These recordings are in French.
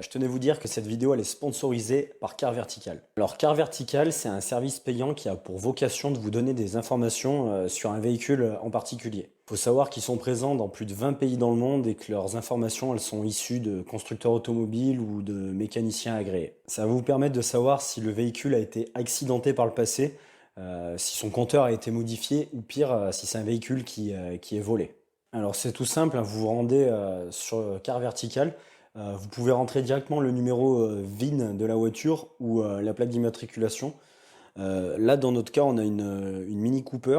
Je tenais à vous dire que cette vidéo elle est sponsorisée par Car Vertical. Alors Car Vertical, c'est un service payant qui a pour vocation de vous donner des informations sur un véhicule en particulier. Il faut savoir qu'ils sont présents dans plus de 20 pays dans le monde et que leurs informations elles sont issues de constructeurs automobiles ou de mécaniciens agréés. Ça va vous permettre de savoir si le véhicule a été accidenté par le passé, si son compteur a été modifié ou pire, si c'est un véhicule qui est volé. Alors c'est tout simple, hein, vous vous rendez sur Car Vertical. Vous pouvez rentrer directement le numéro VIN de la voiture ou la plaque d'immatriculation. Là, dans notre cas, on a une Mini Cooper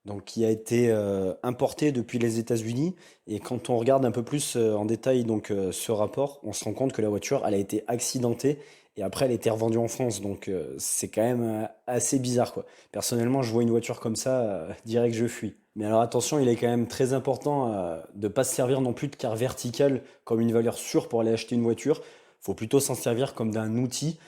donc, qui a été importée depuis les États-Unis. Et quand on regarde un peu plus en détail ce rapport, on se rend compte que la voiture elle a été accidentée et après elle a été revendue en France. Donc c'est quand même assez bizarre, quoi. Personnellement, je vois une voiture comme ça, direct je fuis. Mais alors attention, il est quand même très important de ne pas se servir non plus de Car Vertical comme une valeur sûre pour aller acheter une voiture. Il faut plutôt s'en servir comme d'un outil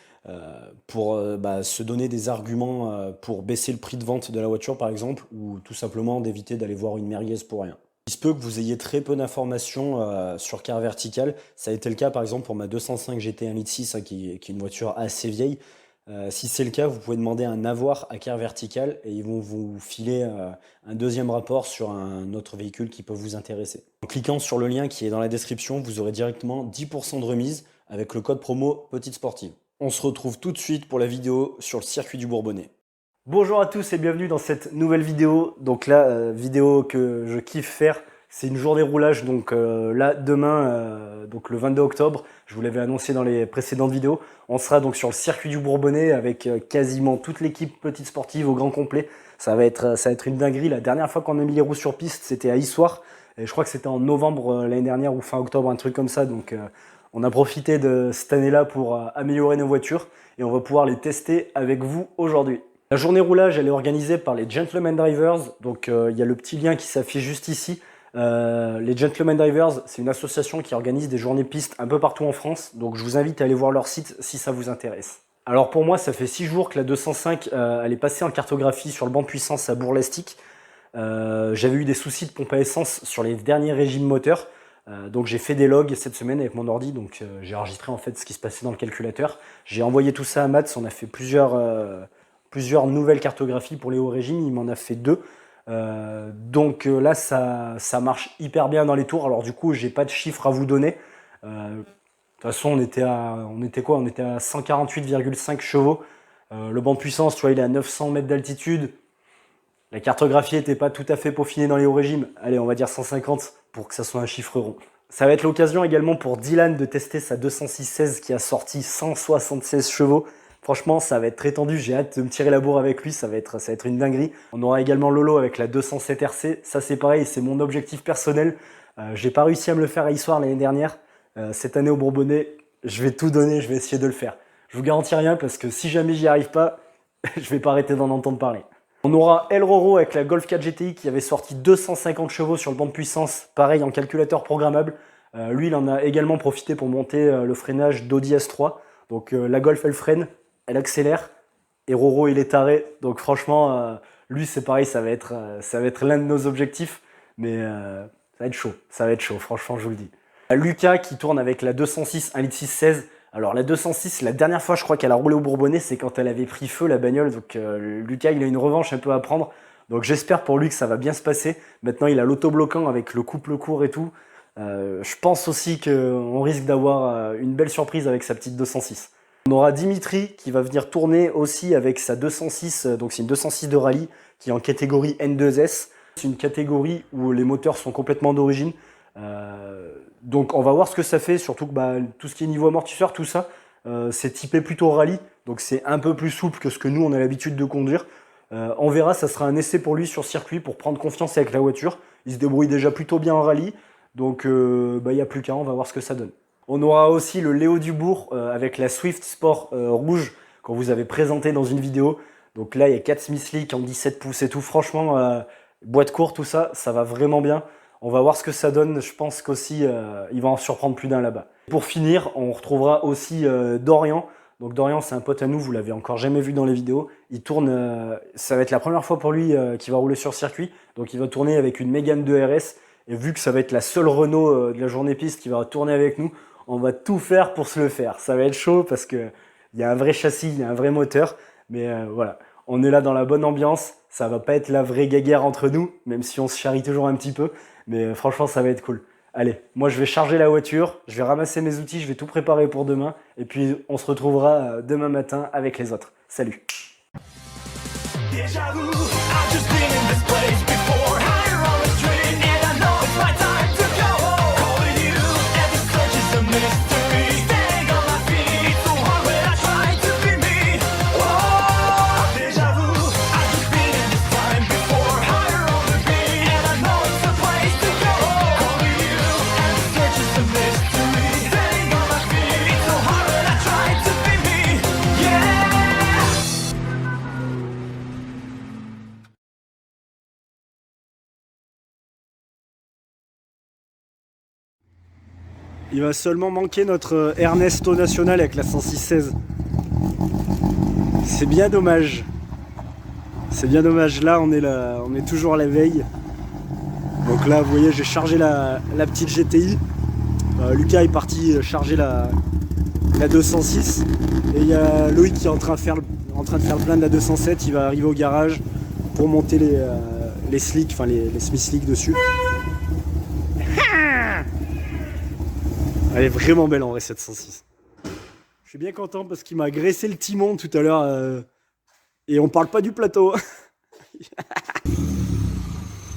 pour se donner des arguments pour baisser le prix de vente de la voiture par exemple, ou tout simplement d'éviter d'aller voir une merguez pour rien. Il se peut que vous ayez très peu d'informations sur Car Vertical. Ça a été le cas par exemple pour ma 205 GT 1.6 hein, qui est une voiture assez vieille. Si c'est le cas, vous pouvez demander un avoir à Car Vertical et ils vont vous filer un deuxième rapport sur un autre véhicule qui peut vous intéresser. En cliquant sur le lien qui est dans la description, vous aurez directement 10% de remise avec le code promo Petite Sportive. On se retrouve tout de suite pour la vidéo sur le circuit du Bourbonnais. Bonjour à tous et bienvenue dans cette nouvelle vidéo. Donc là, vidéo que je kiffe faire, c'est une journée roulage. Donc là, demain, donc le 22 octobre, je vous l'avais annoncé dans les précédentes vidéos, on sera donc sur le circuit du Bourbonnais avec quasiment toute l'équipe Petite Sportive au grand complet. Ça va être une dinguerie. La dernière fois qu'on a mis les roues sur piste, c'était à Issoire. Et je crois que c'était en novembre l'année dernière ou fin octobre, un truc comme ça. Donc on a profité de cette année-là pour améliorer nos voitures et on va pouvoir les tester avec vous aujourd'hui. La journée roulage, elle est organisée par les Gentleman Drivers. Donc, il y a le petit lien qui s'affiche juste ici. Les Gentleman Drivers, c'est une association qui organise des journées pistes un peu partout en France. Donc, je vous invite à aller voir leur site si ça vous intéresse. Alors, pour moi, ça fait 6 jours que la 205, elle est passée en cartographie sur le banc de puissance à Bourg-Lastic. J'avais eu des soucis de pompe à essence sur les derniers régimes moteurs. Donc j'ai fait des logs cette semaine avec mon ordi, donc j'ai enregistré en fait ce qui se passait dans le calculateur. J'ai envoyé tout ça à Mats, on a fait plusieurs nouvelles cartographies pour les hauts régimes, il m'en a fait 2. Donc là ça marche hyper bien dans les tours, alors du coup j'ai pas de chiffres à vous donner. De toute façon on était à 148,5 chevaux. Le banc de puissance, tu vois, il est à 900 mètres d'altitude. La cartographie n'était pas tout à fait peaufinée dans les hauts régimes. Allez, on va dire 150 pour que ça soit un chiffre rond. Ça va être l'occasion également pour Dylan de tester sa 206-16 qui a sorti 176 chevaux. Franchement, ça va être très tendu. J'ai hâte de me tirer la bourre avec lui. Ça va être une dinguerie. On aura également Lolo avec la 207 RC. Ça, c'est pareil. C'est mon objectif personnel. J'ai pas réussi à me le faire à Issoire l'année dernière. Cette année au Bourbonnais, je vais tout donner. Je vais essayer de le faire. Je vous garantis rien parce que si jamais j'y arrive pas, je vais pas arrêter d'en entendre parler. On aura El Roro avec la Golf 4 GTI qui avait sorti 250 chevaux sur le banc de puissance, pareil en calculateur programmable. Lui, il en a également profité pour monter le freinage d'Audi S3. Donc la Golf, elle freine, elle accélère. Et Roro, il est taré. Donc franchement, lui, c'est pareil, ça va être l'un de nos objectifs. Mais ça va être chaud, franchement, je vous le dis. Lucas qui tourne avec la 206 1.6 litre. Alors la 206, la dernière fois je crois qu'elle a roulé au Bourbonnais, c'est quand elle avait pris feu la bagnole. Donc Lucas, il a une revanche un peu à prendre. Donc j'espère pour lui que ça va bien se passer. Maintenant il a l'autobloquant avec le couple court et tout. Je pense aussi qu'on risque d'avoir une belle surprise avec sa petite 206. On aura Dimitri qui va venir tourner aussi avec sa 206, donc c'est une 206 de rallye qui est en catégorie N2S. C'est une catégorie où les moteurs sont complètement d'origine. Donc on va voir ce que ça fait, surtout que tout ce qui est niveau amortisseur, tout ça, c'est typé plutôt rallye, donc c'est un peu plus souple que ce que nous on a l'habitude de conduire. On verra, ça sera un essai pour lui sur circuit pour prendre confiance avec la voiture. Il se débrouille déjà plutôt bien en rallye, donc il n'y a plus qu'à, on va voir ce que ça donne. On aura aussi le Léo Dubourg avec la Swift Sport rouge qu'on vous avait présenté dans une vidéo. Donc là il y a 4 Smith Leak en 17 pouces et tout, franchement boîte courte, tout ça, ça va vraiment bien. On va voir ce que ça donne, je pense qu'aussi il va en surprendre plus d'un là-bas. Pour finir, on retrouvera aussi Dorian. Donc Dorian, c'est un pote à nous, vous l'avez encore jamais vu dans les vidéos. Il tourne, ça va être la première fois pour lui qu'il va rouler sur circuit. Donc il va tourner avec une Mégane 2 RS. Et vu que ça va être la seule Renault de la journée piste qui va tourner avec nous, On va tout faire pour se le faire. Ça va être chaud parce que il y a un vrai châssis, il y a un vrai moteur. Mais voilà, on est là dans la bonne ambiance. Ça va pas être la vraie guéguerre entre nous, même si on se charrie toujours un petit peu. Mais franchement, ça va être cool. Allez, moi je vais charger la voiture, je vais ramasser mes outils, je vais tout préparer pour demain. Et puis on se retrouvera demain matin avec les autres. Salut! Déjà vu, I've just been in this place before. Higher on the street, and I know it's my time to go. Calling you, every search is a mystery. Staying on my feet, it's so hard when I try to be me. Oh, déjà vu, I've just been in this time before. Higher on the beat, and I know it's the place to go. Calling you, every search is a mystery. Staying on my feet, it's so hard when I try to be me. Yeah. Il va seulement manquer notre Ernesto National avec la 106-16. C'est bien dommage. C'est bien dommage. Là, on est toujours à la veille. Donc là, vous voyez, j'ai chargé la petite GTI. Lucas est parti charger la 206. Et il y a Loïc qui est en train de faire le plein de la 207. Il va arriver au garage pour monter les slicks, enfin les Smith Slicks dessus. Elle est vraiment belle en vrai cette 106. Je suis bien content parce qu'il m'a graissé le timon tout à l'heure et on parle pas du plateau.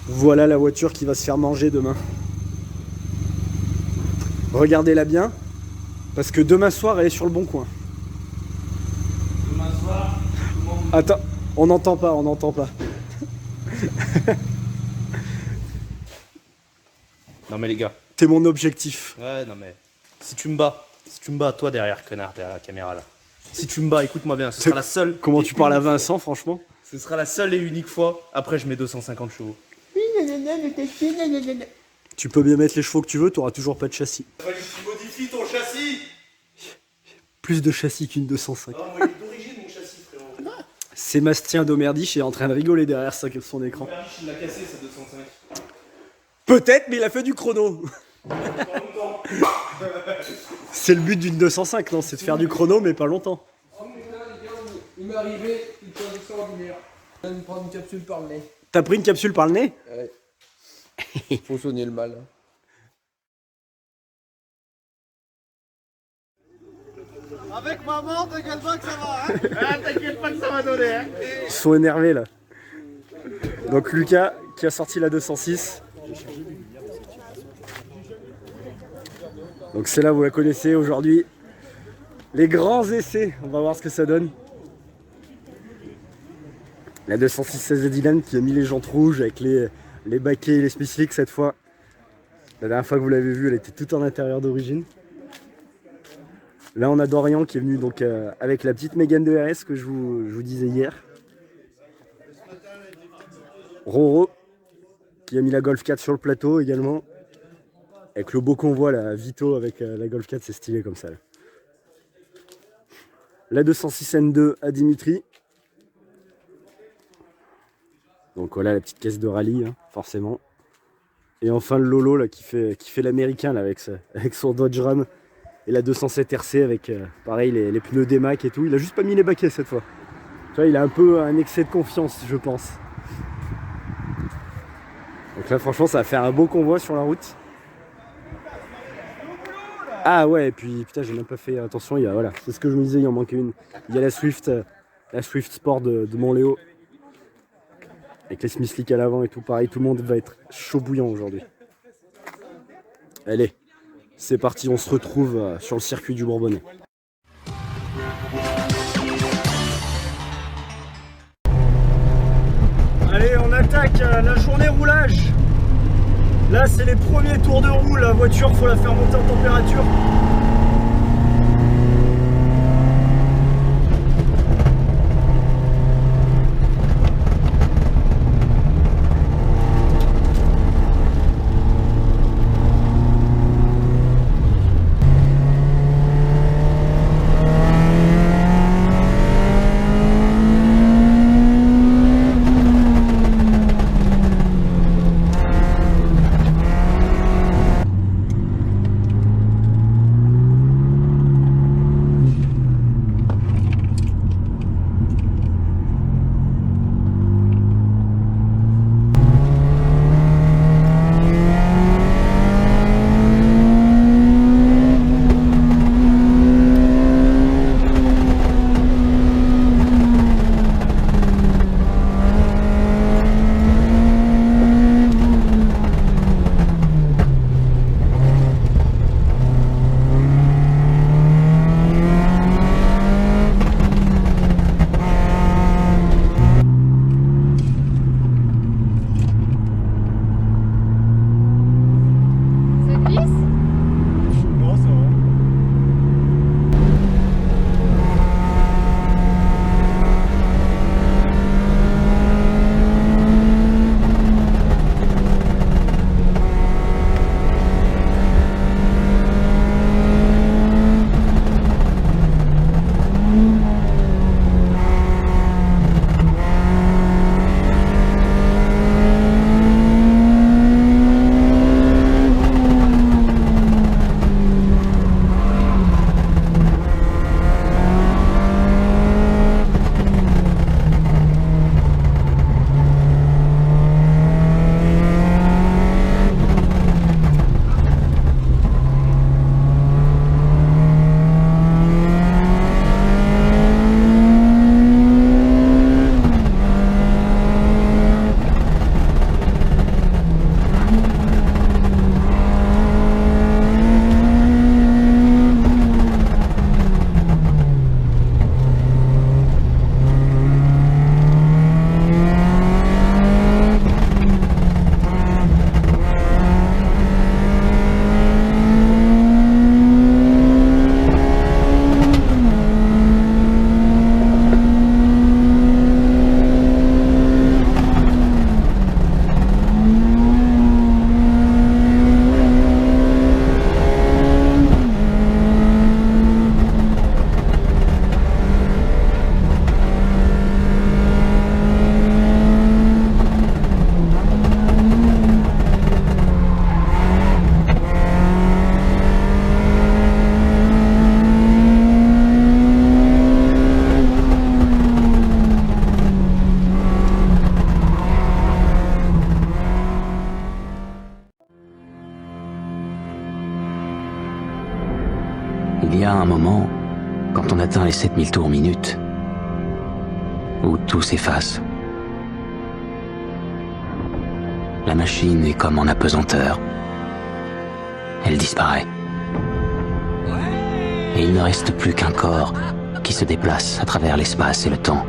Voilà la voiture qui va se faire manger demain. Regardez-la bien parce que demain soir elle est sur le bon coin. Demain soir, tout le monde... Attends, on n'entend pas. Non mais les gars. T'es mon objectif. Ouais non mais... Si tu me bats, toi derrière, connard, derrière la caméra là. Si tu me bats, écoute-moi bien, ce sera la seule... Comment tu parles à Vincent, franchement? Ce sera la seule et unique fois, après je mets 250 chevaux. Tu peux bien mettre les chevaux que tu veux, t'auras toujours pas de châssis. Tu modifies ton châssis. Plus de châssis qu'une 205. Ah, moi, il est d'origine mon châssis, frérot. Sébastien Domerdiche est en train de rigoler derrière son écran. Domerdiche, il l'a cassé, sa 205. Peut-être, mais il a fait du chrono. C'est le but d'une 205, non? C'est de faire du chrono, mais pas longtemps. Il m'est arrivé une chose extraordinaire. Je viens de prendre une capsule par le nez. T'as pris une capsule par le nez? Ouais. Faut soigner le mal. Avec maman, t'inquiète pas que ça va, hein. Ah, t'inquiète pas que ça va donner, hein. Ils sont énervés là. Donc Lucas qui a sorti la 206. Donc c'est là, vous la connaissez aujourd'hui. Les grands essais, on va voir ce que ça donne. La 206 de Dylan qui a mis les jantes rouges avec les baquets et les Smith Slicks cette fois. La dernière fois que vous l'avez vue, elle était toute en intérieur d'origine. Là on a Dorian qui est venu donc avec la petite Mégane de RS que je vous disais hier. Roro qui a mis la Golf 4 sur le plateau également. Avec le beau convoi, la Vito avec la Golf 4, c'est stylé comme ça. Là. La 206 N2 à Dimitri. Donc voilà la petite caisse de rallye, hein, forcément. Et enfin le Lolo là, qui fait l'américain avec son Dodge Ram. Et la 207 RC avec pareil les pneus Demac et tout. Il a juste pas mis les baquets cette fois. Tu vois, il a un peu un excès de confiance, je pense. Donc là franchement ça va faire un beau convoi sur la route. Ah ouais, et puis putain, j'ai même pas fait attention, voilà, c'est ce que je me disais, il en manquait une. Il y a la Swift Sport de Montléo. Avec les Smith Slicks à l'avant et tout, pareil, tout le monde va être chaud bouillant aujourd'hui. Allez, c'est parti, on se retrouve sur le circuit du Bourbonnais. Allez, on attaque la journée roulage. Là, c'est les premiers tours de roue, la voiture, faut la faire monter en température. Il y a un moment, quand on atteint les 7000 tours minute, où tout s'efface. La machine est comme en apesanteur. Elle disparaît. Et il ne reste plus qu'un corps qui se déplace à travers l'espace et le temps.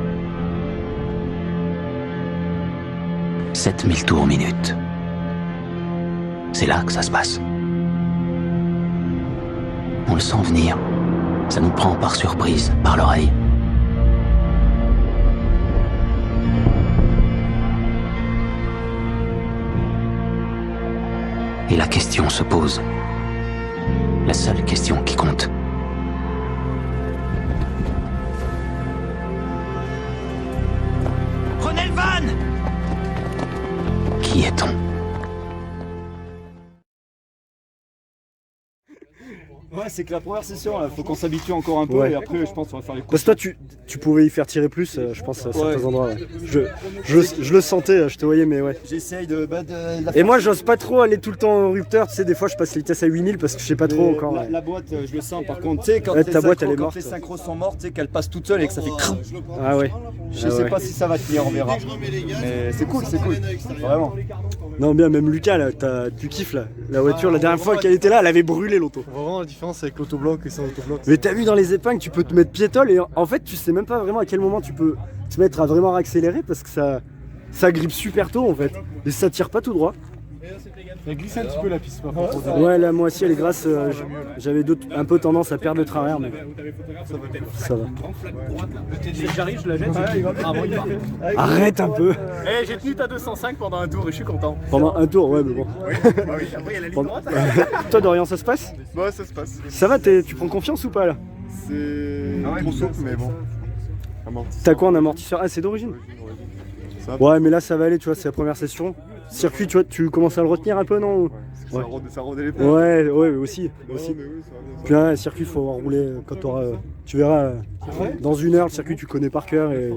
7000 tours minute. C'est là que ça se passe. On le sent venir. Ça nous prend par surprise, par l'oreille. Et la question se pose. La seule question qui compte. Prenez le van! Qui est-on? Ouais, c'est que la première session, il faut qu'on s'habitue encore un peu et après, je pense qu'on va faire les coups. Parce que toi, tu pouvais y faire tirer plus, je pense, à certains endroits. Ouais. Je le sentais, je te voyais, mais ouais. J'essaye de Et moi, j'ose pas trop aller tout le temps au rupteur. Tu sais, des fois, je passe les vitesses à 8000 parce que je sais pas trop encore. La boîte, je le sens. Par contre, tu sais, quand, ta boîte, elle est morte. Les synchros sont mortes, tu sais, qu'elle passe toute seule et que ça fait crrr. Ah ouais. Je sais pas si ça va tenir, on verra. Mais c'est cool, vraiment. Non, bien, même Lucas, là, tu kiffes là. La voiture, la dernière fois qu'elle était là, elle avait brûlé l'auto. Vraiment la différence avec l'auto blanc et sans auto blanc. Mais t'as vu dans les épingles, tu peux te mettre piétole et en fait, tu sais même pas vraiment à quel moment tu peux te mettre à vraiment accélérer parce que ça grippe super tôt en fait. Et ça tire pas tout droit. Elle glisse un petit peu la piste, par contre. Ouais, là, moi aussi, elle est grasse. J'avais un peu tendance à perdre le travers, mais ça va. J'arrive, je la jette. Arrête un peu. Eh, j'ai tenu ta 205 pendant un tour et je suis content. Pendant un tour, ouais, mais bon. Après, il y a la ligne droite. Toi, Dorian, ça se passe? Ouais, ça se passe. Ça va, tu prends confiance ou pas là? C'est trop souple, mais bon. T'as quoi en amortisseur? Ah, c'est d'origine? Ouais, mais là, ça va aller, tu vois, c'est la première session. Circuit, tu vois, tu commences à le retenir un peu, non? Ouais. Ça rôdait les pneus. Ouais, aussi. Mais oui, ça va bien. Puis là, le circuit, faut avoir roulé quand t'auras. Tu verras, dans une heure, le circuit, tu connais par cœur et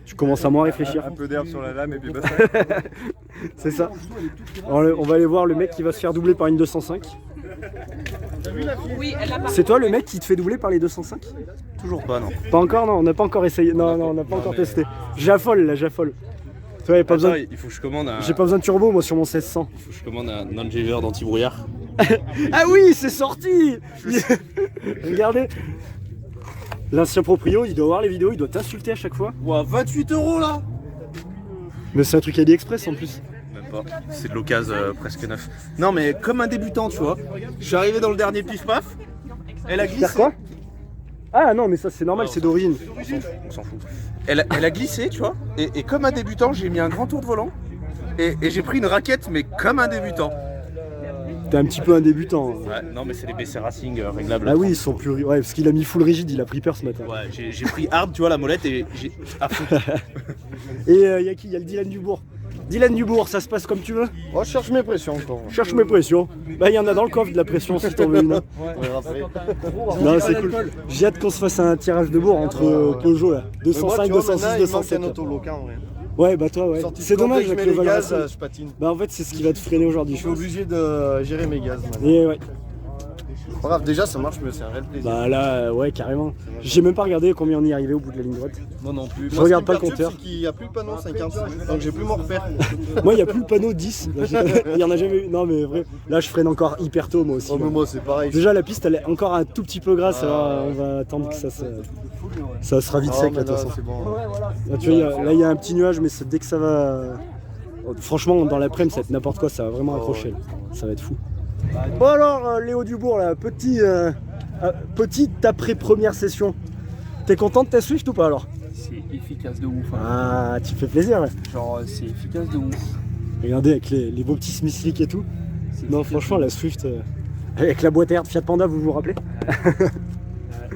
tu commences à moins réfléchir. Un peu d'herbe sur la lame et puis basta. C'est ça. Alors, on va aller voir le mec qui va se faire doubler par une 205. C'est toi le mec qui te fait doubler par les 205? Toujours pas, non. Pas encore, non, on n'a pas encore essayé. Non, on n'a pas encore testé. J'affole. Tu vois, pas besoin. Il faut que je commande un. J'ai pas besoin de turbo, moi, sur mon 1600. Il faut que je commande un enlever d'anti-brouillard. Ah oui, c'est sorti. Regardez. L'ancien proprio, il doit voir les vidéos, il doit t'insulter à chaque fois. Ouah, 28 € là. Mais c'est un truc AliExpress en plus. Même pas. C'est de l'occasion presque neuf. Non, mais comme un débutant, tu vois. Je suis arrivé dans le dernier pif-paf. Elle a glissé. Faire quoi? Ah non, mais ça c'est normal, c'est d'origine. On s'en fout. Elle a glissé, tu vois. Et comme un débutant, j'ai mis un grand tour de volant. Et j'ai pris une raquette, mais comme un débutant. T'es un petit peu un débutant. Ouais, non, mais c'est les BC Racing réglables. Ah oui, ils sont plus. Ouais, parce qu'il a mis full rigide, il a pris peur ce matin. Ouais, j'ai pris hard, tu vois, la molette et j'ai. à fond. Et y'a qui? Y'a le Dylan Dubourg. Dylan Dubourg, ça se passe comme tu veux? Oh, je cherche mes pressions encore. Cherche mes pressions. Bah, il y en a dans le coffre de la pression si t'en veux une. Hein. Non, c'est cool. J'ai hâte qu'on se fasse un tirage de bourre entre Peugeot là. 205, 206, 207. Ouais, bah toi, ouais. C'est dommage avec le Valorant. Je patine. Bah, en fait, c'est ce qui va te freiner aujourd'hui. Je suis obligé de gérer mes gaz maintenant. Et ouais. Bref, déjà ça marche, mais c'est un réel plaisir. Bah là, ouais, carrément. J'ai même pas regardé combien on y est arrivé au bout de la ligne droite. Moi non plus. Je regarde pas le compteur. Il n'y a plus le panneau 50, donc j'ai plus mon repère. Moi, il n'y a plus le panneau 10. Il y en a jamais eu. Non, mais vrai. Là, je freine encore hyper tôt, moi aussi. Oh, mais moi, c'est pareil. Déjà, la piste, elle est encore un tout petit peu grasse. Alors, on va attendre que ça sera vite sec, là, de toute façon. Bon. Là, tu vois, là, il y a un petit nuage, mais dès que ça va. Franchement, dans l'après-midi, ça va être n'importe quoi. Ça va vraiment accrocher. Là. Ça va être fou. Bon, alors, Léo Dubourg, là, petite après-première session. T'es content de ta Swift ou pas alors? C'est efficace de ouf. Hein. Ah, tu fais plaisir, ouais. Genre, c'est efficace de ouf. Regardez avec les beaux petits Smithlick et tout. Non, franchement, la Swift, avec la boîte à air de Fiat Panda, vous vous rappelez?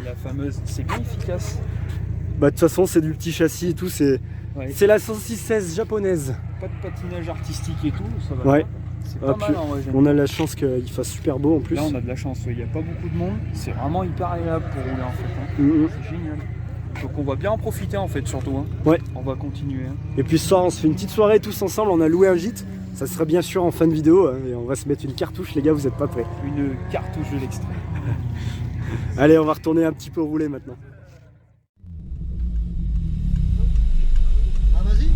La fameuse, c'est bien efficace. Bah, de toute façon, c'est du petit châssis et tout. C'est la 10616 japonaise. Pas de patinage artistique et tout, ça va. Ouais. C'est pas mal en vrai. On a la chance qu'il fasse super beau en plus. Là, on a de la chance, il n'y a pas beaucoup de monde. C'est vraiment hyper agréable pour rouler en fait. Hein. C'est génial. Donc on va bien en profiter en fait, surtout. Hein. Ouais. On va continuer. Hein. Et puis ce soir, on se fait une petite soirée tous ensemble. On a loué un gîte. Ça sera bien sûr en fin de vidéo. Hein, et on va se mettre une cartouche, les gars, vous êtes pas prêts. Une cartouche de l'extrait. Allez, on va retourner un petit peu rouler maintenant. Ah, vas-y.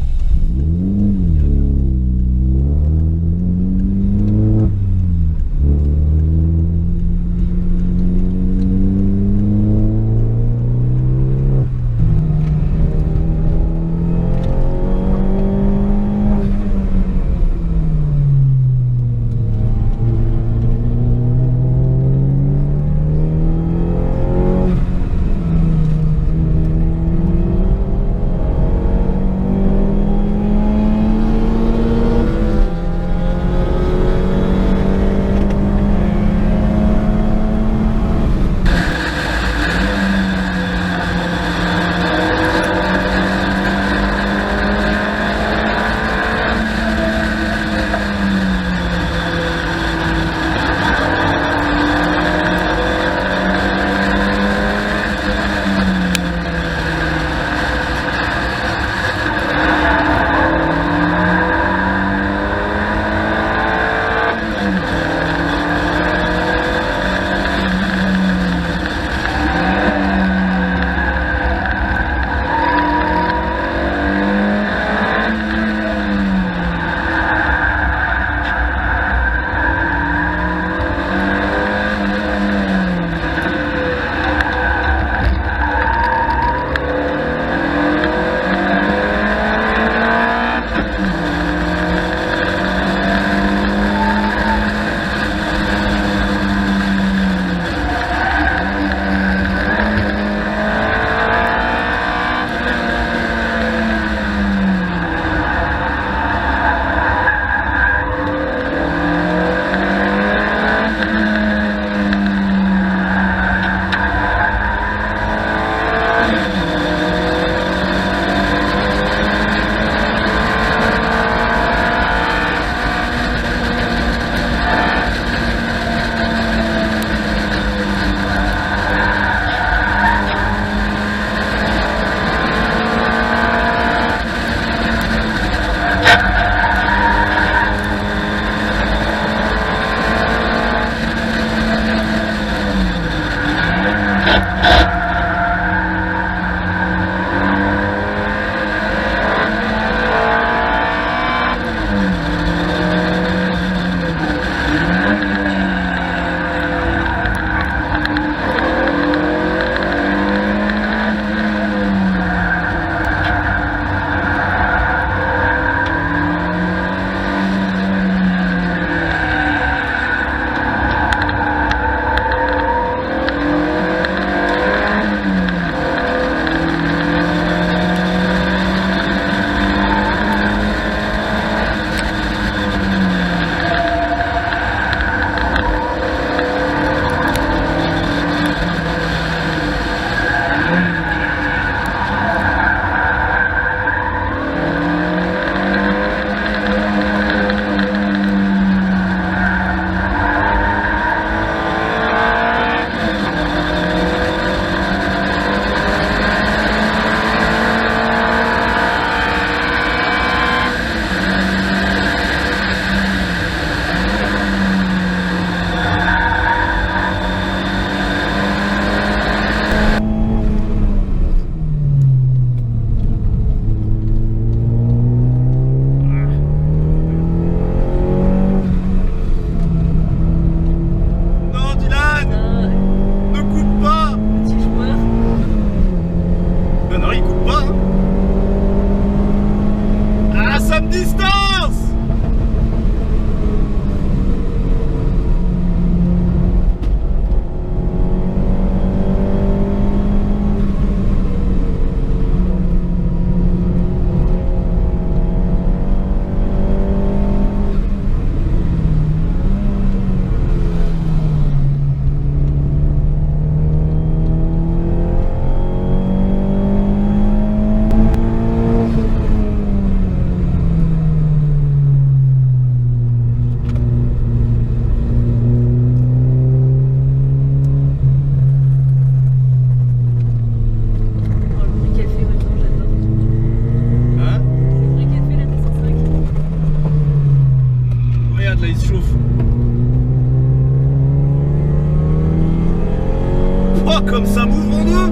Oh, comme ça m'ouvre en deux.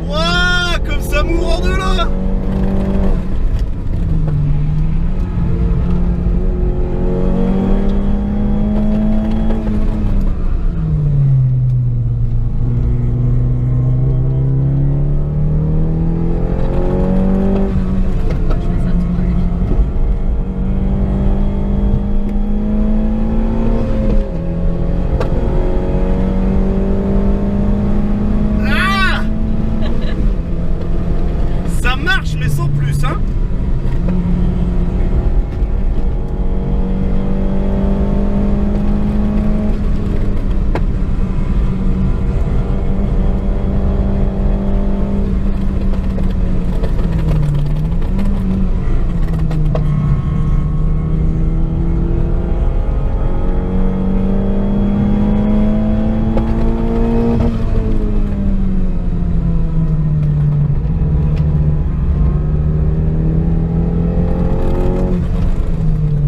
Ouah, comme ça m'ouvre en deux là. Ça marche mais sans plus hein.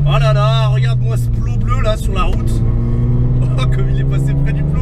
Oh là là, regarde-moi ce plot bleu là sur la route. Oh, comme il est passé près du plot.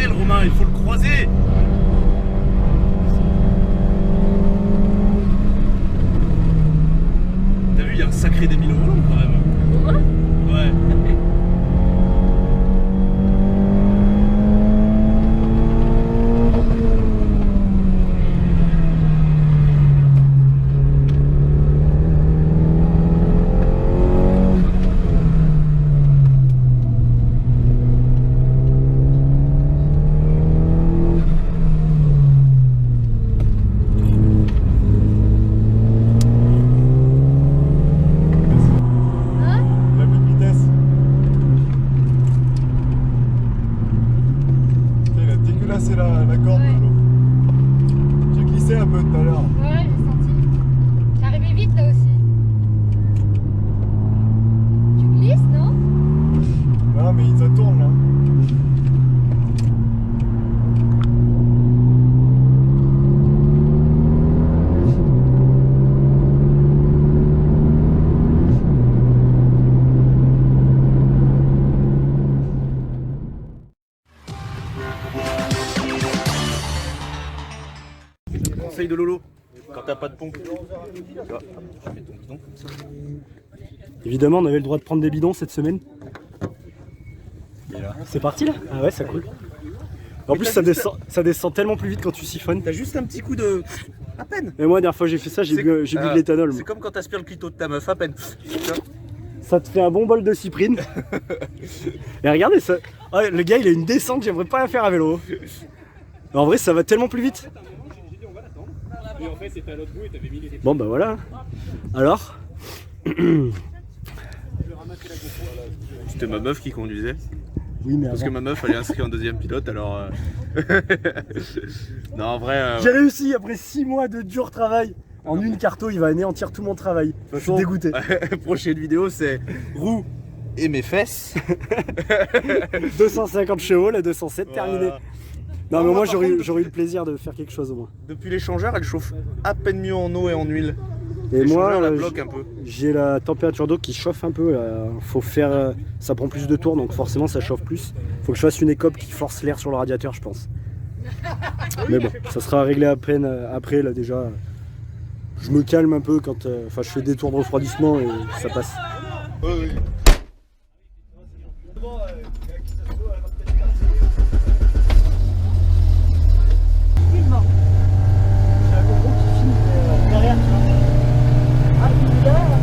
Le Romain, il faut le croiser. T'as vu, il y a un sacré débile au volant quand même. Ouais. C'est la corde de l'eau. J'ai glissé un peu tout à l'heure. Ouais, j'ai senti. T'es arrivé vite là aussi. Tu glisses, non? Non, mais ça tourne là. Conseil de Lolo, quand t'as pas de pompe, tu vois, tu mets ton bidon comme ça. Évidemment, on avait le droit de prendre des bidons cette semaine. C'est parti là? Ah ouais, ça coule. En plus, ça descend tellement plus vite quand tu siphonnes. T'as juste un petit coup de... à peine. Et moi, la dernière fois que j'ai fait ça, j'ai bu de l'éthanol. C'est comme quand t'aspires le clito de ta meuf, à peine. Ça te fait un bon bol de cyprine. Et regardez ça. Ah, le gars, il a une descente, j'aimerais pas la faire à vélo. Mais en vrai, ça va tellement plus vite. Bon bah voilà. Alors C'était ma meuf qui conduisait. Oui, mais parce que ma meuf elle est inscrite en deuxième pilote alors. Non en vrai. J'ai réussi après 6 mois de dur travail. En une carto, il va anéantir tout mon travail. Je suis dégoûté. Prochaine vidéo, c'est roue et mes fesses. 250 chevaux, la 207 terminée. Non, mais moi j'aurais eu le plaisir de faire quelque chose au moins. Depuis l'échangeur, elle chauffe à peine mieux en eau et en huile. Et moi, la bloque un peu. J'ai la température d'eau qui chauffe un peu. Faut faire, ça prend plus de tours, donc forcément ça chauffe plus. Faut que je fasse une écope qui force l'air sur le radiateur, je pense. Mais bon, ça sera réglé après là déjà. Je me calme un peu quand je fais des tours de refroidissement et ça passe. Oui. J'ai un gros qui filme derrière, tu vois. Ah, il est derrière.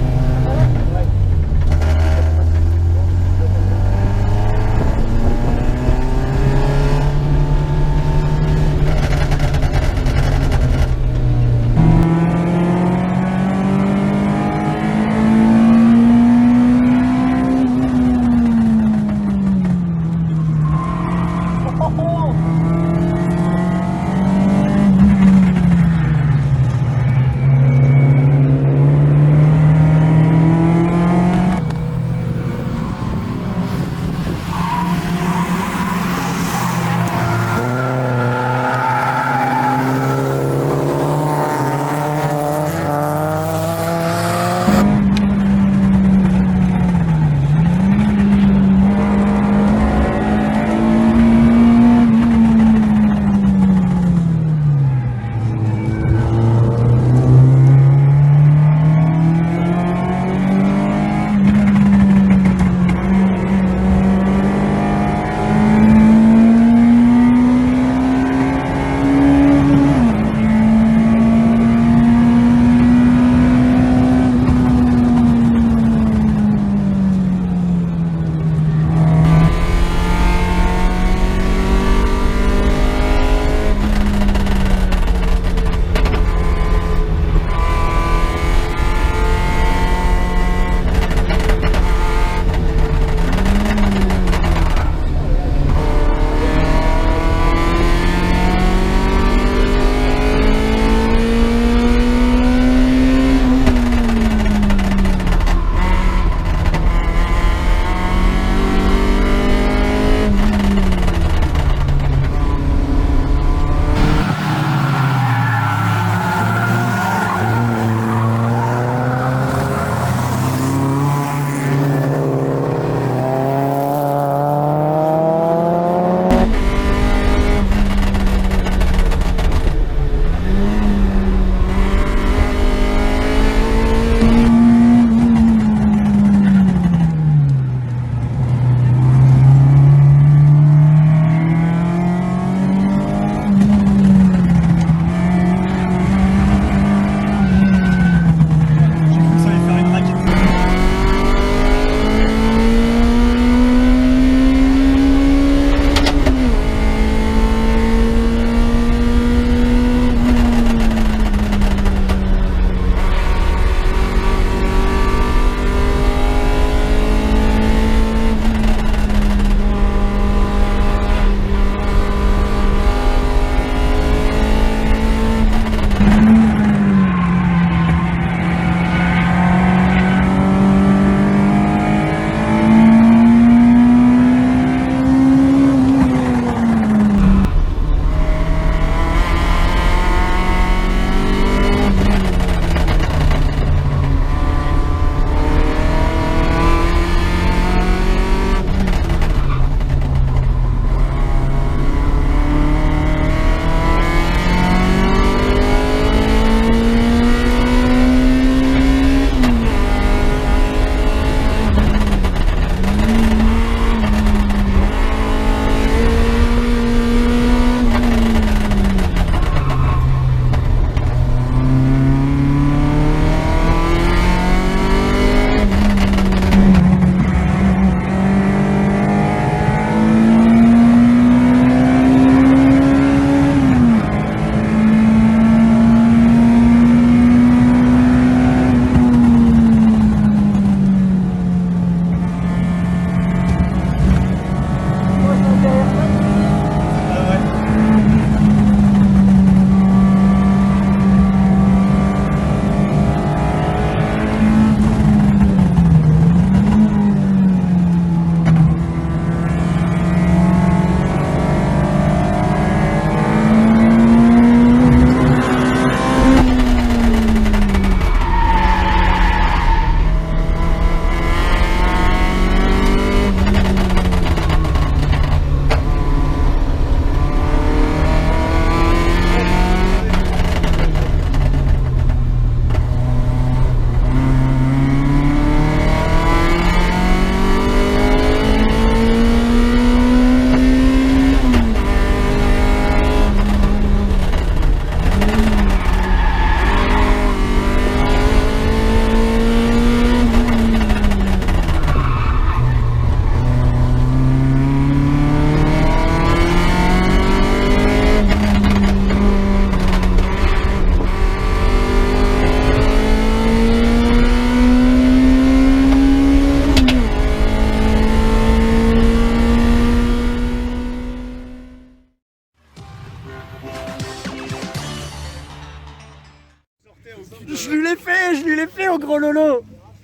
Ouais, je lui l'ai fait au gros Lolo.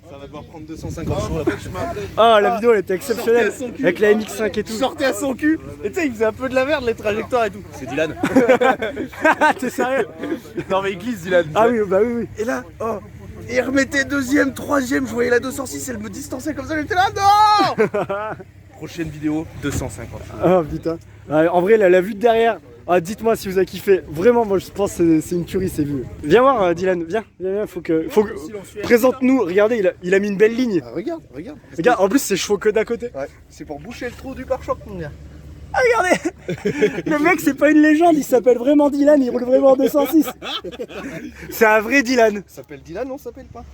Ça va devoir prendre 250 jours là. Ah, la vidéo elle était exceptionnelle. Avec la MX5 et tout. Sortez à son cul. Et tu sais, il faisait un peu de la merde, les trajectoires et tout. C'est Dylan. T'es sérieux? Non mais il glisse Dylan. Ah oui, bah oui, oui. Et là, oh, et il remettait deuxième, troisième, je voyais la 206, elle me distançait comme ça, j'étais là, non. Prochaine vidéo, 250. Oh putain. En vrai, la vue de derrière. Ah, dites-moi si vous avez kiffé. Vraiment, moi je pense que c'est une tuerie ces vues. Viens voir, Dylan. Viens. Faut que. Présente-nous. Regardez, il a mis une belle ligne. Ah, regarde. Regarde, en plus, c'est chevaux que d'à côté. Ouais, c'est pour boucher le trou du pare-choc, mon gars. Ah, regardez. Le mec, c'est pas une légende. Il s'appelle vraiment Dylan. Il roule vraiment en 206. C'est un vrai Dylan. Ça s'appelle Dylan, on s'appelle pas.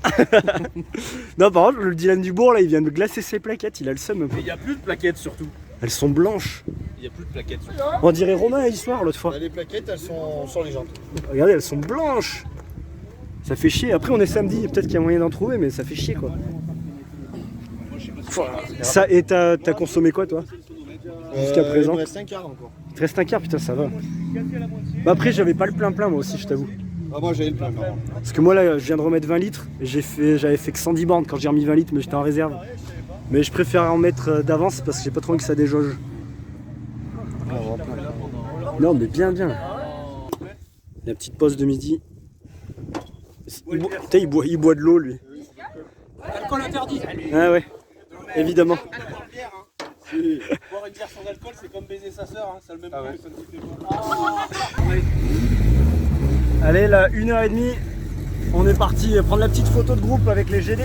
Non, par contre, le Dylan Dubourg, là, il vient de glacer ses plaquettes. Il a le seum un peu. Il n'y a plus de plaquettes surtout. Elles sont blanches. Il n'y a plus de plaquettes surtout. On dirait Romain et Histoire l'autre fois. Les plaquettes, elles sont sur les jantes. Regardez, elles sont blanches. Ça fait chier. Après, on est samedi. Peut-être qu'il y a moyen d'en trouver, mais ça fait chier, quoi. Ça, et t'as consommé quoi, toi? Jusqu'à présent? Il me reste un quart encore. Il te reste un quart, putain, ça va. Bah après, j'avais pas le plein-plein, moi aussi, je t'avoue. Ah, moi j'avais le plein par contre. Parce que moi, là, je viens de remettre 20 litres. J'avais fait que 110 bornes quand j'ai remis 20 litres, mais j'étais en réserve. Mais je préfère en mettre d'avance parce que j'ai pas trop envie que ça déjauge. Non, mais bien. La petite pause de midi. Putain, il boit de l'eau, lui. Alcool interdit. Ah ouais, évidemment. Boire une bière sans alcool, c'est comme baiser sa sœur, hein. Ça a le même goût, ça ne goûte pas. Allez, là, 1h30, on est parti prendre la petite photo de groupe avec les GD.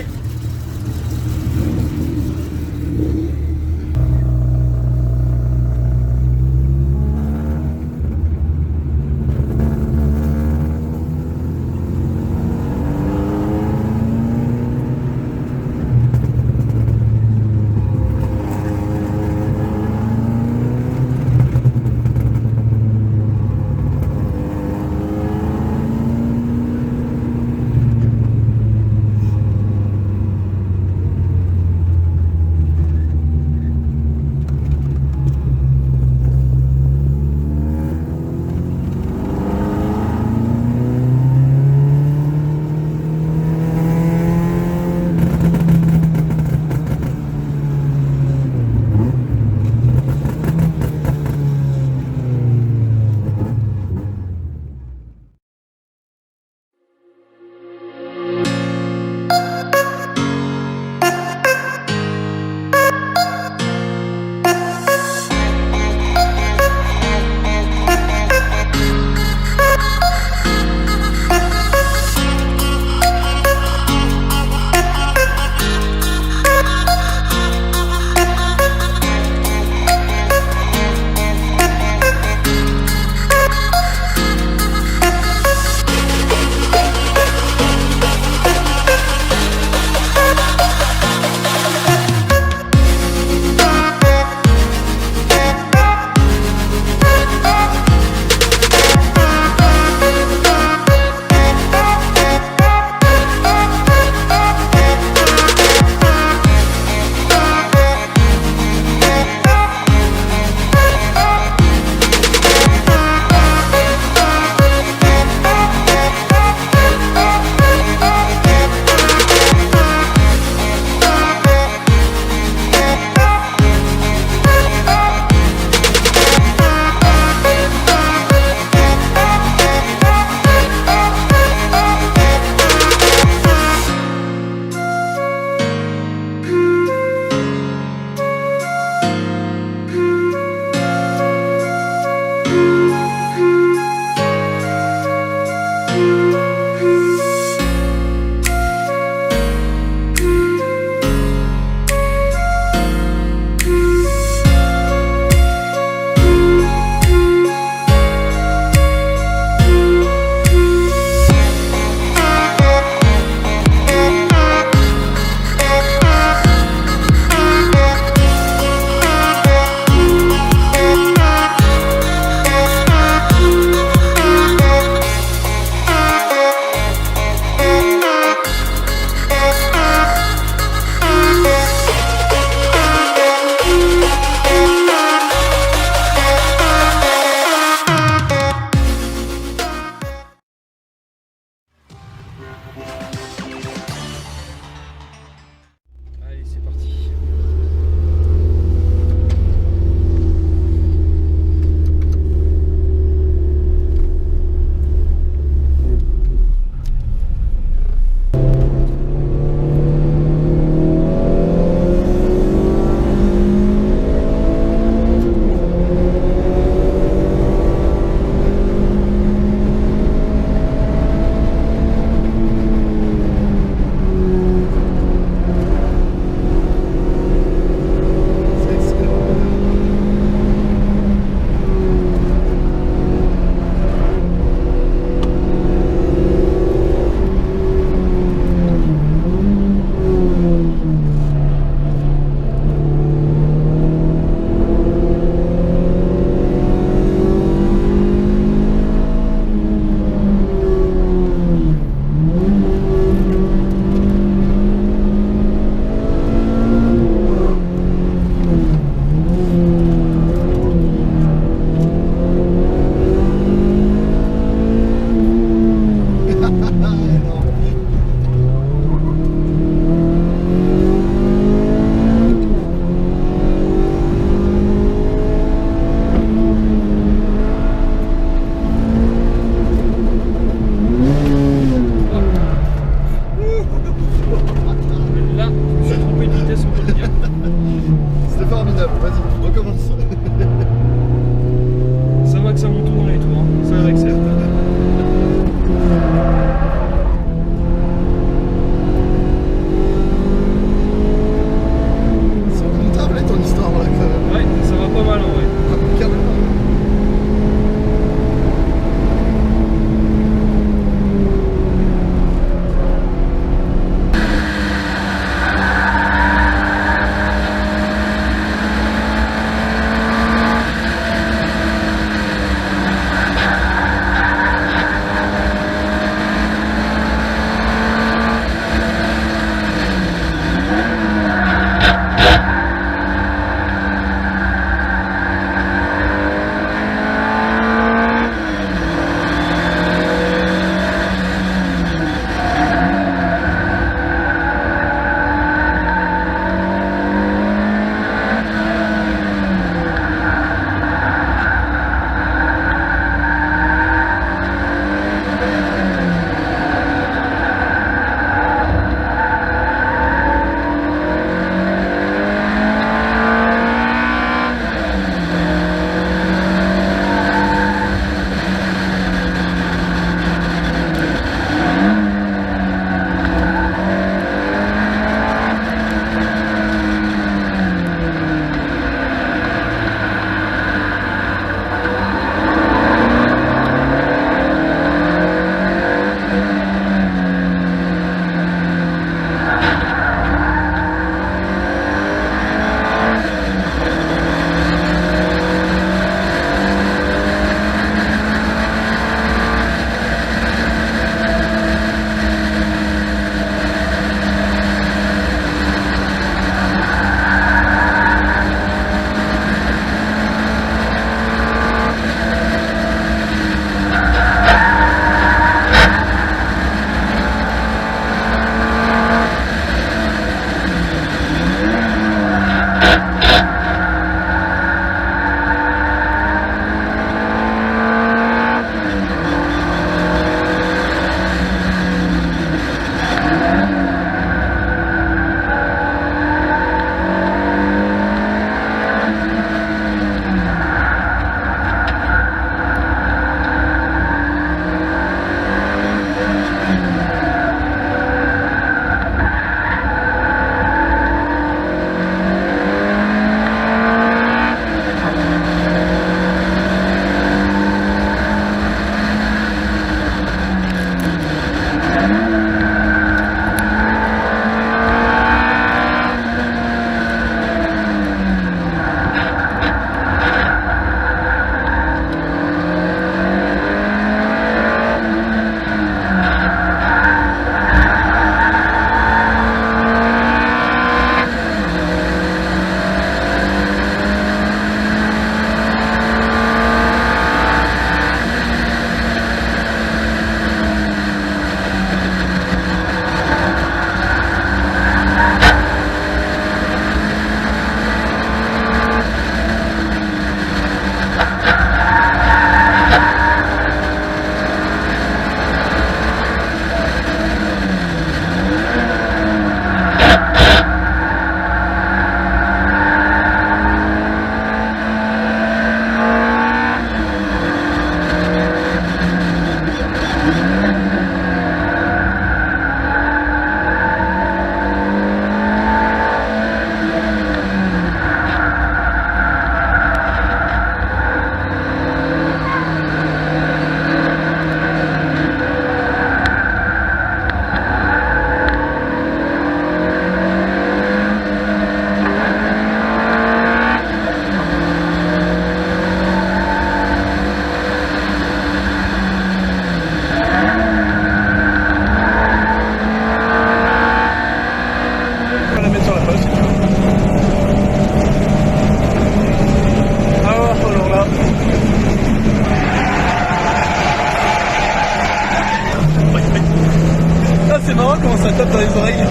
pareil.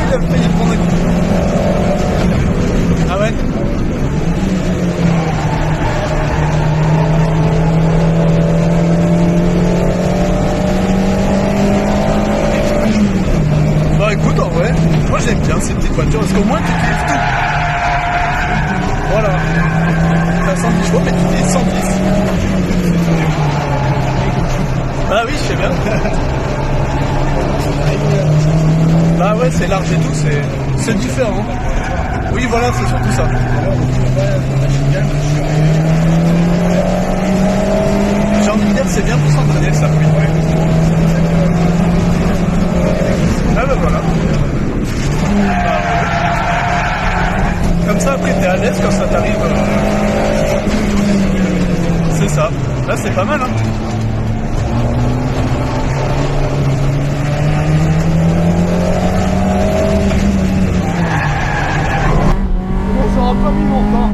Il a failli prendre un coup. Ah ouais? Bah écoute, en vrai, moi j'aime bien ces petites voitures parce qu'au moins tu utilises tout. Voilà. T'as 110 chevaux mais tu utilises 110. Bah oui, je sais bien. Bah ouais, c'est large et tout, c'est différent. Oui, voilà, c'est surtout ça. J'ai envie de dire, c'est bien pour s'entraîner le circuit. Ah bah voilà. Comme ça, après, t'es à l'aise quand ça t'arrive. C'est ça. Là, c'est pas mal, hein. Ça aura pas mis longtemps.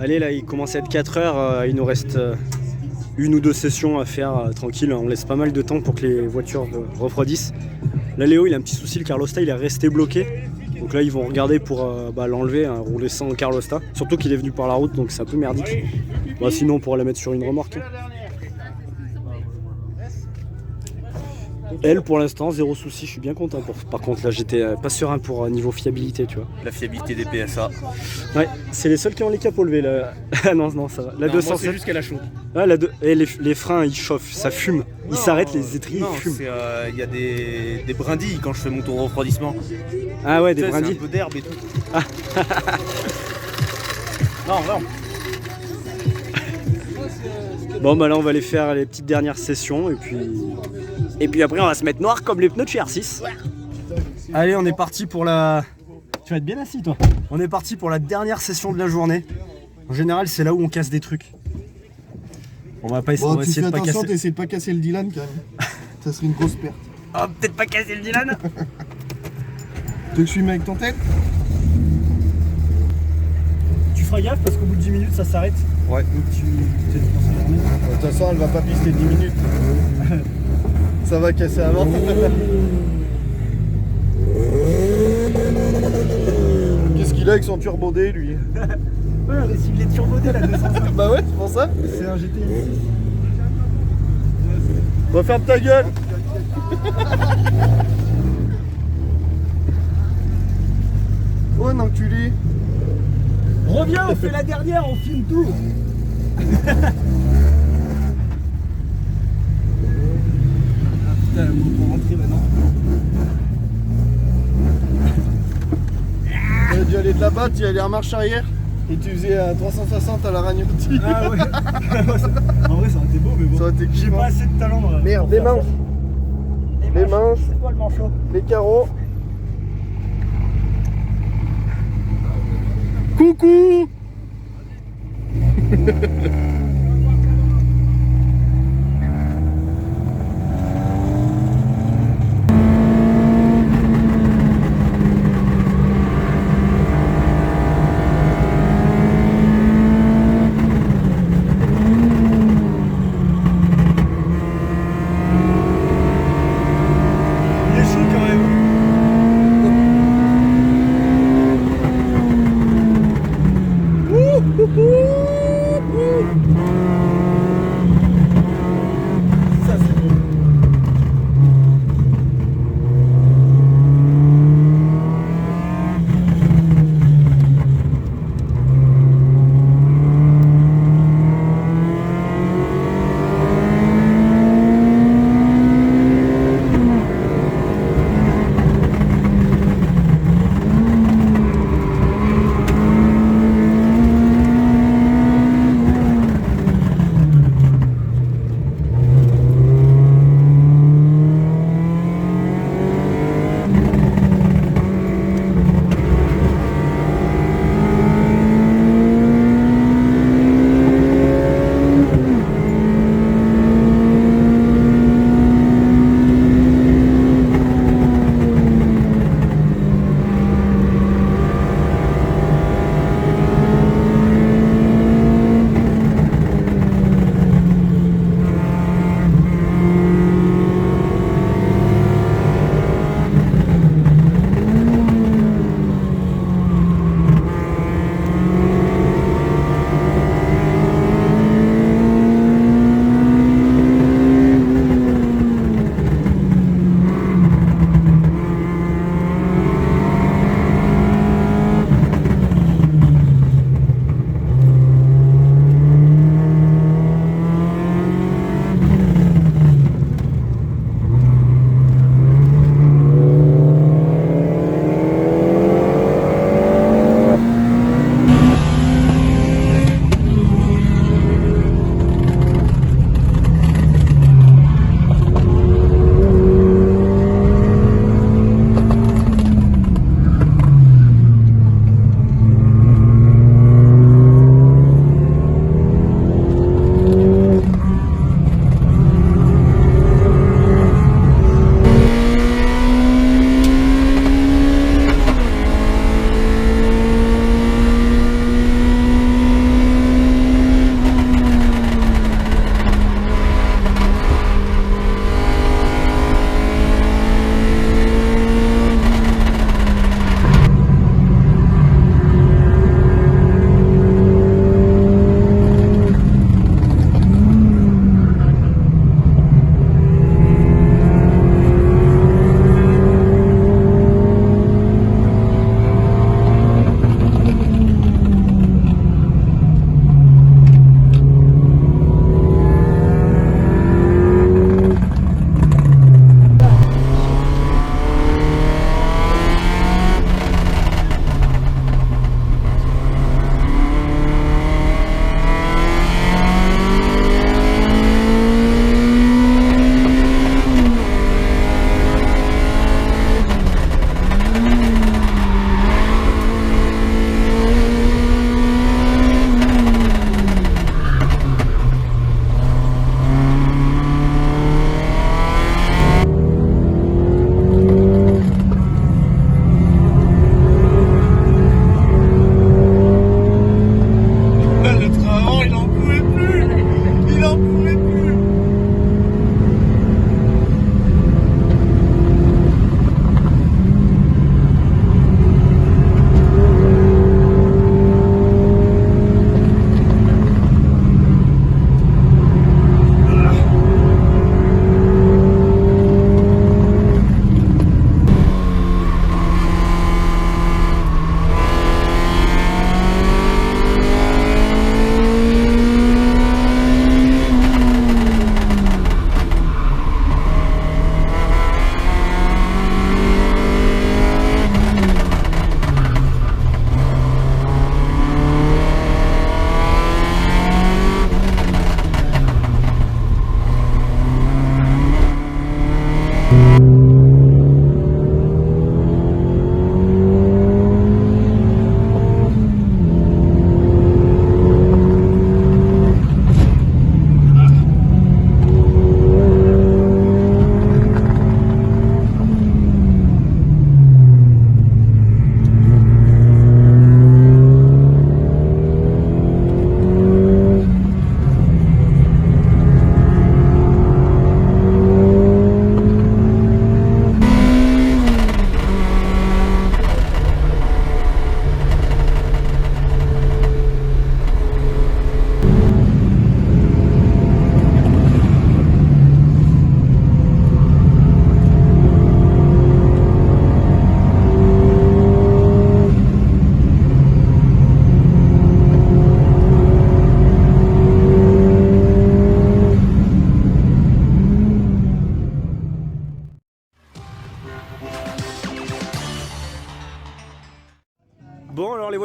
Allez, là il commence à être 4 heures, il nous reste une ou deux sessions à faire tranquille, on laisse pas mal de temps pour que les voitures refroidissent. Là Léo il a un petit souci, le Carlosta il est resté bloqué, donc là ils vont regarder pour l'enlever, rouler sans Carlosta, surtout qu'il est venu par la route donc c'est un peu merdique. Bah, sinon on pourra la mettre sur une remorque. Elle pour l'instant zéro souci, je suis bien content. Par contre là j'étais pas serein pour niveau fiabilité, tu vois. La fiabilité des PSA. Ouais, c'est les seuls qui ont les capots levés là. Ah non ça va. La non, 207. c'est juste qu'elle a chaud. Ah, et les freins ils chauffent, ça fume. Ils s'arrêtent, les étriers ils fument. Il y a des brindilles quand je fais mon tour de refroidissement. Ah ouais, des brindilles. Un peu d'herbe et tout. Ah. Non, vraiment. Bon bah là on va aller faire les petites dernières sessions et puis après on va se mettre noir comme les pneus de chez R6. Allez, on est parti pour la... Tu vas être bien assis toi. On est parti pour la dernière session de la journée. En général c'est là où on casse des trucs. On va pas essayer, Bon, on va essayer de pas casser. T'essaies de pas casser le Dylan quand même. Ça serait une grosse perte. Oh, peut-être pas casser le Dylan. Tu veux que je filme avec ton tête? Tu feras gaffe parce qu'au bout de 10 minutes ça s'arrête. Ouais. Donc tu... De toute façon elle va pas pister 10 minutes. Ça va casser avant. Qu'est-ce qu'il a avec son turbo D lui? Ouais, un recyclé turbo D la 205. Bah ouais, c'est pour ça. C'est un GTI. Va ferme ta gueule. Oh un enculé. Reviens, on fait la dernière, on filme tout. Ah putain, on peut rentrer maintenant. Tu aurais dû aller de là-bas, tu y allais en marche arrière et tu faisais à 360 à la Ragnotti. Ah ouais. En vrai ça aurait été beau mais bon. Ça aurait été J'ai kiffant. pas assez de talent. Merde, les manches. Les manches. C'est quoi le manchot? Les carreaux. Coucou. Il est chaud quand même. Ouh, ouh, ouh, ouh.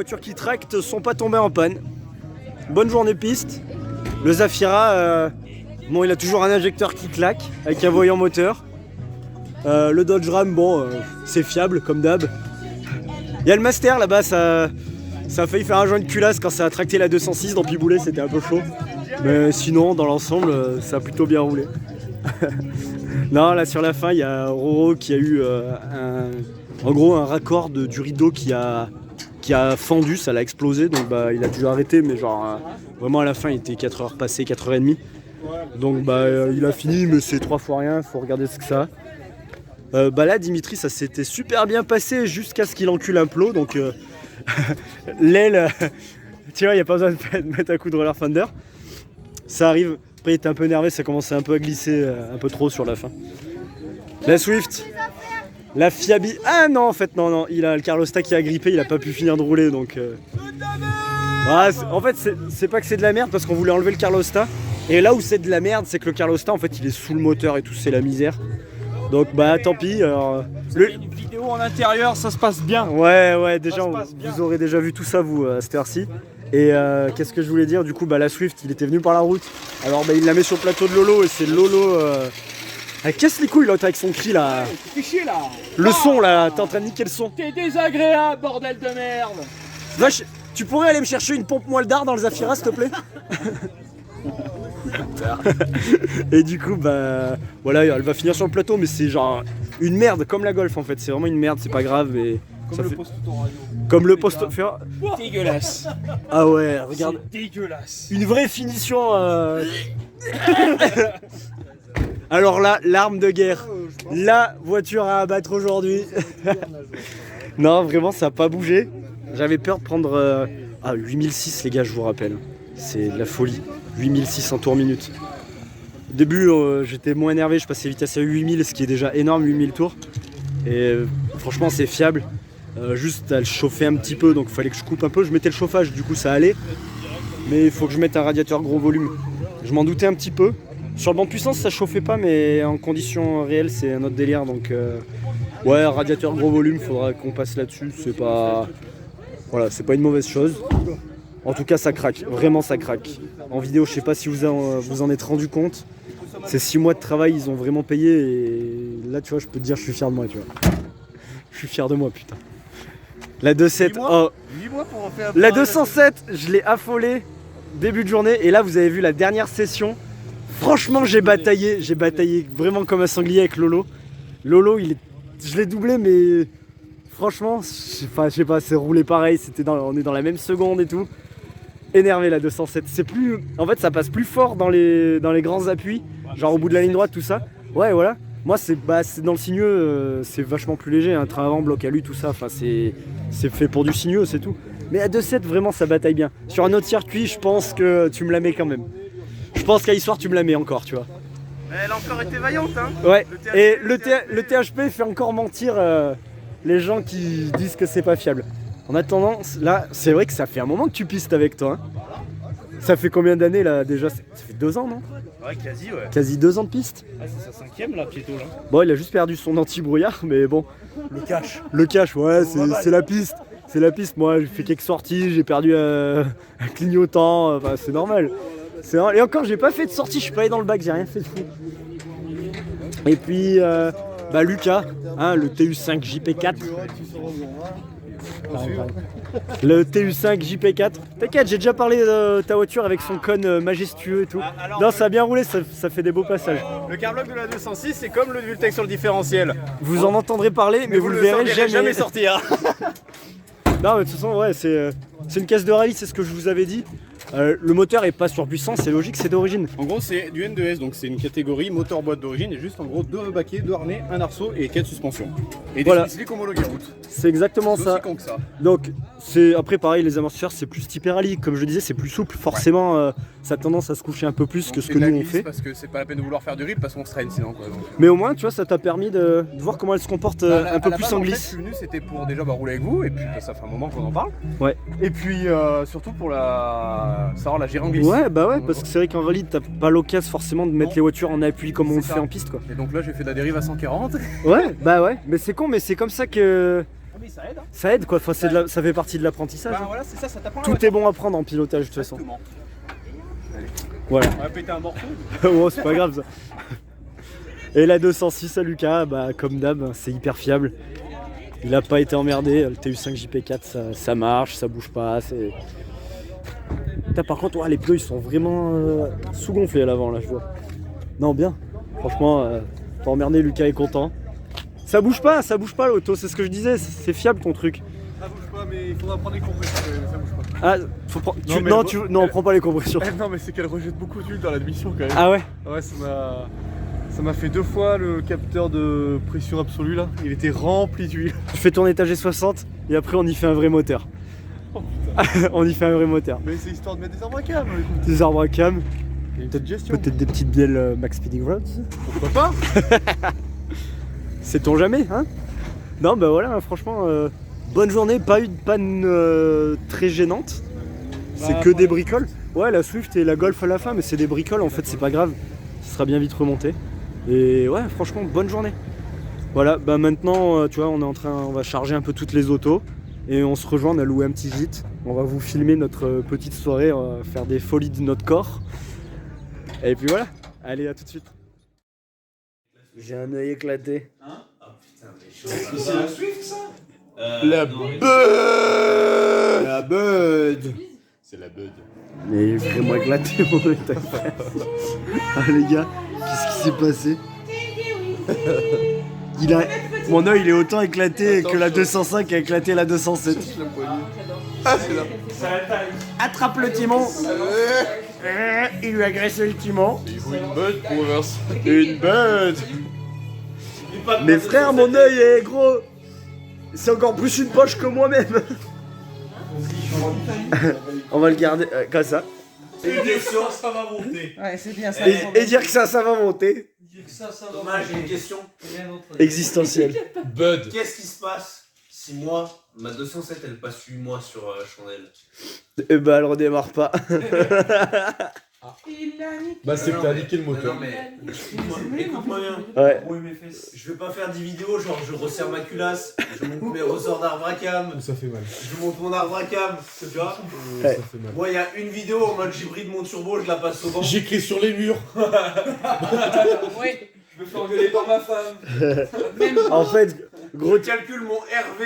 voitures qui tractent sont pas tombées en panne. Bonne journée piste. Le Zafira, bon, il a toujours un injecteur qui claque avec un voyant moteur. Le Dodge Ram, bon, c'est fiable comme d'hab. Il y a le Master là-bas, ça a failli faire un joint de culasse quand ça a tracté la 206 dans Piboulet, c'était un peu chaud. Mais sinon, dans l'ensemble, ça a plutôt bien roulé. Non, là sur la fin, il y a Roro qui a eu en gros un raccord du rideau qui a fendu, ça l'a explosé, donc bah, il a dû arrêter, mais genre vraiment à la fin il était 4h passées, 4h30. Donc bah il a fini, mais c'est 3 fois rien, faut regarder ce que ça a. Bah là Dimitri, ça s'était super bien passé jusqu'à ce qu'il encule un plot, donc l'aile, tu vois, il n'y a pas besoin de mettre un coup de roller fender. Ça arrive, après il était un peu énervé, ça commençait un peu à glisser un peu trop sur la fin. La Swift, la Fiabi, ah non en fait non, il a le Carlosta qui a grippé, il a pas pu finir de rouler donc... Ah, en fait c'est pas que c'est de la merde parce qu'on voulait enlever le Carlosta, et là où c'est de la merde c'est que le Carlosta en fait il est sous le moteur et tout, c'est la misère. Donc bah tant pis. Alors, Une vidéo en intérieur, ça se passe bien. Ouais, déjà vous aurez déjà vu tout ça vous à cette heure-ci. Et qu'est-ce que je voulais dire, du coup bah la Swift il était venu par la route. Alors bah il la met sur le plateau de Lolo et c'est Lolo... Elle casse les couilles l'autre avec son cri là. T'es chier là. Le son là, t'es en train de niquer le son. T'es désagréable, bordel de merde. Vache, tu pourrais aller me chercher une pompe moelle d'art dans le Zafira s'il te plaît? Et du coup bah voilà, elle va finir sur le plateau, mais c'est genre une merde comme la Golf en fait, c'est vraiment une merde, c'est pas grave. Et comme ça le fait... poste autoradio. Comme le poste... Dégueulasse. Ah ouais, regarde. Dégueulasse. Une vraie finition. Alors là, l'arme de guerre. La voiture à abattre aujourd'hui. Non, vraiment, ça n'a pas bougé. J'avais peur de prendre... 8006 les gars, je vous rappelle. C'est de la folie. 8600 tours minute. Au début, j'étais moins énervé, je passais vitesse à 8000, ce qui est déjà énorme, 8000 tours. Et franchement, c'est fiable. Juste, elle chauffait un petit peu, donc il fallait que je coupe un peu. Je mettais le chauffage, du coup, ça allait. Mais il faut que je mette un radiateur gros volume. Je m'en doutais un petit peu. Sur le banc de puissance, ça chauffait pas, mais en conditions réelles, c'est un autre délire. Donc, ouais, radiateur gros volume, faudra qu'on passe là-dessus. C'est pas... Voilà, c'est pas une mauvaise chose. En tout cas, ça craque. Vraiment, ça craque. En vidéo, je sais pas si vous en êtes rendu compte. Ces 6 mois de travail, ils ont vraiment payé. Et là, tu vois, je peux te dire, je suis fier de moi, tu vois. Je suis fier de moi, putain. La 2.7, oh. La 207, je l'ai affolé début de journée. Et là, vous avez vu la dernière session. Franchement, j'ai bataillé vraiment comme un sanglier avec Lolo. Lolo, je l'ai doublé, mais franchement, je sais pas, c'est roulé pareil. On est dans la même seconde et tout. Énervé la 207. C'est plus, en fait, ça passe plus fort dans les grands appuis, genre au bout de la ligne droite, tout ça. Ouais, voilà. Moi, c'est dans le sinueux, c'est vachement plus léger. Un train avant, bloc alu, tout ça. Enfin, c'est fait pour du sinueux, c'est tout. Mais à 2.7, vraiment, ça bataille bien. Sur un autre circuit, je pense que tu me la mets quand même. Je pense qu'à Histoire, tu me la mets encore, tu vois. Elle a encore été vaillante, hein. Ouais. Et le THP fait encore mentir les gens qui disent que c'est pas fiable. En attendant, là, c'est vrai que ça fait un moment que tu pistes avec toi. Hein. Ça fait combien d'années là déjà? Ça fait 2 ans, non? Ouais, quasi, ouais. Quasi 2 ans de piste. Ah, c'est sa 5ème là, Pietro, là. Bon, il a juste perdu son anti-brouillard, mais bon. Le cash. Le cash, ouais, c'est la piste. C'est la piste. Moi, j'ai fait quelques sorties, j'ai perdu un clignotant. Enfin, c'est normal. Et encore, j'ai pas fait de sortie, je suis pas allé dans le bac, j'ai rien fait de fou. Et puis, Lucas, hein, le TU5 JP4. Le TU5 JP4. T'inquiète, j'ai déjà parlé de ta voiture avec son cône majestueux et tout. Non, ça a bien roulé, ça fait des beaux passages. Le carblock de la 206, c'est comme le Vultec sur le différentiel. Vous en entendrez parler, mais vous le verrez jamais sortir. Non, mais de toute façon, ouais, c'est une caisse de rallye, c'est ce que je vous avais dit. Le moteur est pas surpuissant, c'est logique, c'est d'origine. En gros, c'est du N2S, donc c'est une catégorie moteur boîte d'origine et juste en gros 2 baquets, 2 harnais, un arceau et 4 suspensions. Et des voilà. slick homologués route. C'est exactement C'est ça. aussi con que ça. Donc, après pareil, les amortisseurs c'est plus type rallye, comme je disais, c'est plus souple. Forcément, ça a tendance à se coucher un peu plus que ce que nous on fait. Parce que c'est pas la peine de vouloir faire du rip parce qu'on se traîne sinon quoi. Donc. Mais au moins, tu vois, ça t'a permis de voir comment elle se comporte un peu plus en glisse. En fait, je suis venu, c'était pour déjà rouler avec vous et puis ça fait un moment qu'on en parle. Ouais. Et puis surtout pour savoir la gérer en glisse. Ouais, bah ouais, parce que c'est vrai qu'en rallye, t'as pas l'occasion forcément de mettre les voitures en appui comme on le fait en piste quoi. Et donc là, j'ai fait de la dérive à 140. Ouais, bah ouais, mais c'est con, mais c'est comme ça que mais ça aide. Hein. Ça aide quoi, enfin, ça fait partie de l'apprentissage. Bah voilà, c'est ça t'apprend. Tout est bon à prendre en pilotage de toute façon. Voilà. On va péter un morceau. Bon, c'est pas grave ça. Et la 206 à Lucas, bah, comme d'hab, c'est hyper fiable. Il a pas été emmerdé, le TU5 JP4 ça marche, ça bouge pas. Putain, par contre, ouais, les pneus ils sont vraiment sous-gonflés à l'avant là, je vois. Non, bien. Franchement, pas emmerdé, Lucas est content. Ça bouge pas l'auto, c'est ce que je disais, c'est fiable ton truc. Ça bouge pas, mais il faudra prendre les compressions, ça bouge pas. Ah, faut prendre. Non, prends pas les compressions. Non, mais c'est qu'elle rejette beaucoup d'huile dans l'admission quand même. Ah ouais? Ouais, ça m'a fait 2 fois le capteur de pression absolue là. Il était rempli d'huile. Tu fais tourner ta G60 et après on y fait un vrai moteur. Oh putain. On y fait un vrai moteur. Mais c'est histoire de mettre des arbres à cam, écoute. Des arbres à cam. Et une petite gestion. Peut-être des petites bielles Max Speeding Rods. Pourquoi pas? Sait-on jamais, hein? Non, bah voilà, franchement, bonne journée, pas eu de panne très gênante. C'est que des bricoles. Ouais, la Swift et la Golf à la fin, mais c'est des bricoles, en fait, c'est pas grave. Ce sera bien vite remonté. Et ouais, franchement, bonne journée. Voilà, bah maintenant, tu vois, on va charger un peu toutes les autos. Et on se rejoint, on a loué un petit gîte. On va vous filmer notre petite soirée, on va faire des folies de notre corps. Et puis voilà, allez, à tout de suite. J'ai un œil éclaté. Hein? Ah putain, mais chaud. C'est la Swift ça? La Bud! La Bud! C'est la Bud. Mais il est vraiment éclaté mon œil, t'as fait. Ah les gars, qu'est-ce qui s'est passé? Mon œil il est autant éclaté que la 205 a éclaté la 207. Ah, c'est là. Attrape le timon. Il lui a graissé le timon. Il faut une Bud pour reverse. Une Bud. Mais frère, mon œil est gros. C'est encore plus une poche que moi-même. On va le garder comme ça. Et bien sûr, ça va monter. Ouais, c'est bien ça. Et dire que ça va monter. Dommage, j'ai une question. Existentielle. Bud. Qu'est-ce qui se passe si moi, ma 207, elle passe 8 mois sur chandelle? Et bah elle redémarre pas. Bah c'est que t'as niqué le moteur. Non mais, écoute-moi bien. Ouais. Je vais pas faire des vidéos genre je resserre ma culasse, je monte mes ressorts d'arbre à cam, Ça fait mal. je monte mon arbre à cam, tu vois. Ça fait mal. Moi il y a une vidéo en mode j'hybride mon turbo, je la passe au banc. J'écris sur les murs. Oui. Je me fais engueuler par ma femme. En fait, gros, Je calcule mon RV.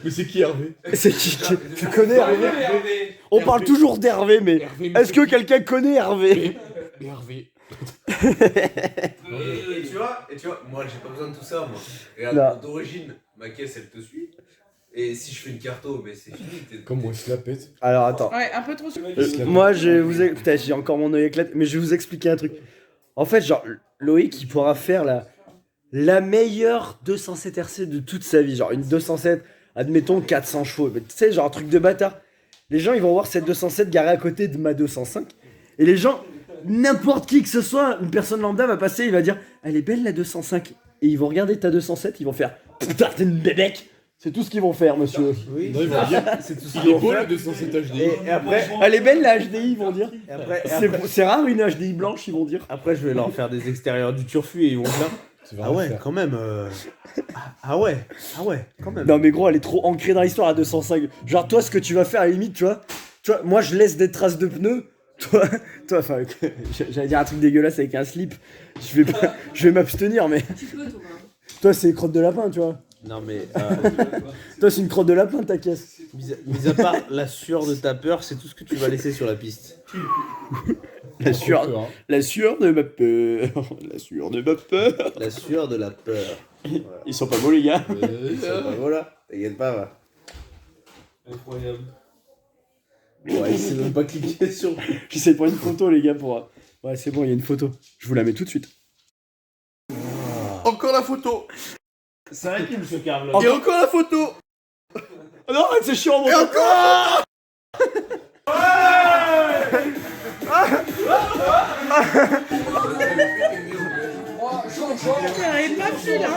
Mais c'est qui Hervé? c'est qui tu connais Hervé? On parle toujours d'Hervé, mais est-ce que quelqu'un connaît Hervé? Hervé. Et tu vois, moi j'ai pas besoin de tout ça moi. Regarde, d'origine, ma caisse elle te suit. Et si je fais une carto, mais c'est fini. Comme moi, il se la pète. Alors attends. Ouais, un peu trop sur Moi, putain, j'ai encore mon œil éclaté, mais je vais vous expliquer un truc. En fait, genre, Loïc, il pourra faire la meilleure 207 RC de toute sa vie. Genre, une 207, admettons 400 chevaux. Tu sais, genre un truc de bâtard. Les gens, ils vont voir cette 207 garée à côté de ma 205. Et les gens, n'importe qui que ce soit, une personne lambda va passer, il va dire elle est belle la 205. Et ils vont regarder ta 207, ils vont faire putain, t'es une bébête. C'est tout ce qu'ils vont faire, monsieur. Oui. Non, ils vont dire c'est tout ce il qu'ils est vont beau faire. le 207 HDI. Et après, elle est belle la HDI, ils vont dire. Et après, C'est rare une HDI blanche, ils vont dire. après, je vais leur faire des extérieurs du turfu et ils vont faire. Ah ouais, quand même. Ah ouais, quand même. Non mais gros, elle est trop ancrée dans l'histoire à 205. Genre toi, ce que tu vas faire à la limite, tu vois, moi je laisse des traces de pneus. Toi, enfin, j'allais dire un truc dégueulasse avec un slip. Je vais m'abstenir, mais. Toi, c'est crotte de lapin, tu vois. Non mais. Toi, c'est une crotte de lapin ta caisse. Mis à part la sueur de ta peur, c'est tout ce que tu vas laisser sur la piste. La sueur de ma peur. La sueur de ma peur. La sueur de la peur. Voilà. Ils sont pas beaux, les gars. Voilà, t'inquiète pas, va. Incroyable. Ouais, il sait même pas cliquer sur. J'essaie de prendre une photo, les gars, pour. Ouais, c'est bon, il y a une photo. Je vous la mets tout de suite. Encore la photo. C'est vrai qu'il me se carve là. Et encore la photo. Oh non, c'est chiant, mon Et encore. Il m'a pris là.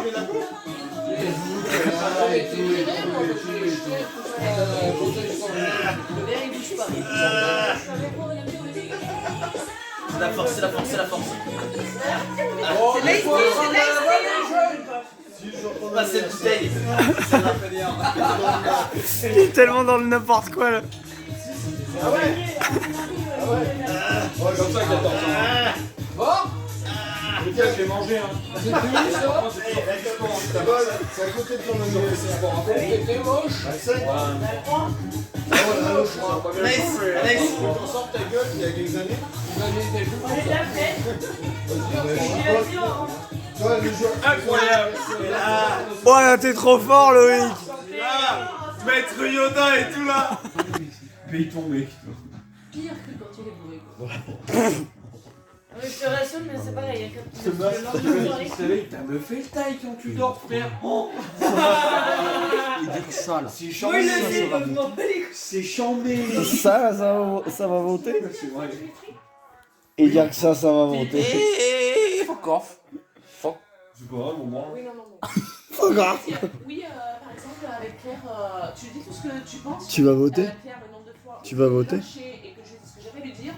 C'est la force, c'est la force, c'est la force. C'est Lazy, c'est Lazy. Pas cette bouteille. Il est tellement dans le n'importe quoi là. Ah ouais. Ouais, comme ça, 14 ans. Bon le gars, je l'ai mangé, hein. C'est fini, ça. C'est à côté de ton ami. T'es moche. Alex. T'en sors ta gueule, il y a quelques années. Incroyable. Oh là, t'es trop fort, Loïc. Maître Yoda et tout là. Paye ton mec. Pire que quand tu es bourré. Je te rassure, mais c'est pareil. Ce masque, t'as me fait le taille quand tu dors, frère. Oh. Il dit que ça là. C'est chambé, ça va monter. C'est chambé. Ça va monter. C'est vrai. Et dire que ça va monter. Fuck off. C'est pas vrai, mon moment. Oui, non. Fuck off. Oui, par exemple, avec Claire, tu dis tout ce que tu penses. Tu vas voter Claire, le nombre de fois Tu vas voter et que je dis ce que j'avais à lui dire.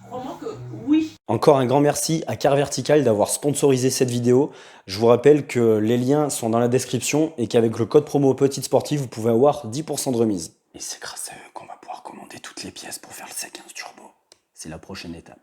Crois-moi que oui. Encore un grand merci à Car Vertical d'avoir sponsorisé cette vidéo. Je vous rappelle que les liens sont dans la description et qu'avec le code promo Petite Sportive, vous pouvez avoir 10% de remise. Et c'est grâce à eux qu'on va pouvoir commander toutes les pièces pour faire le C15 Turbo. C'est la prochaine étape.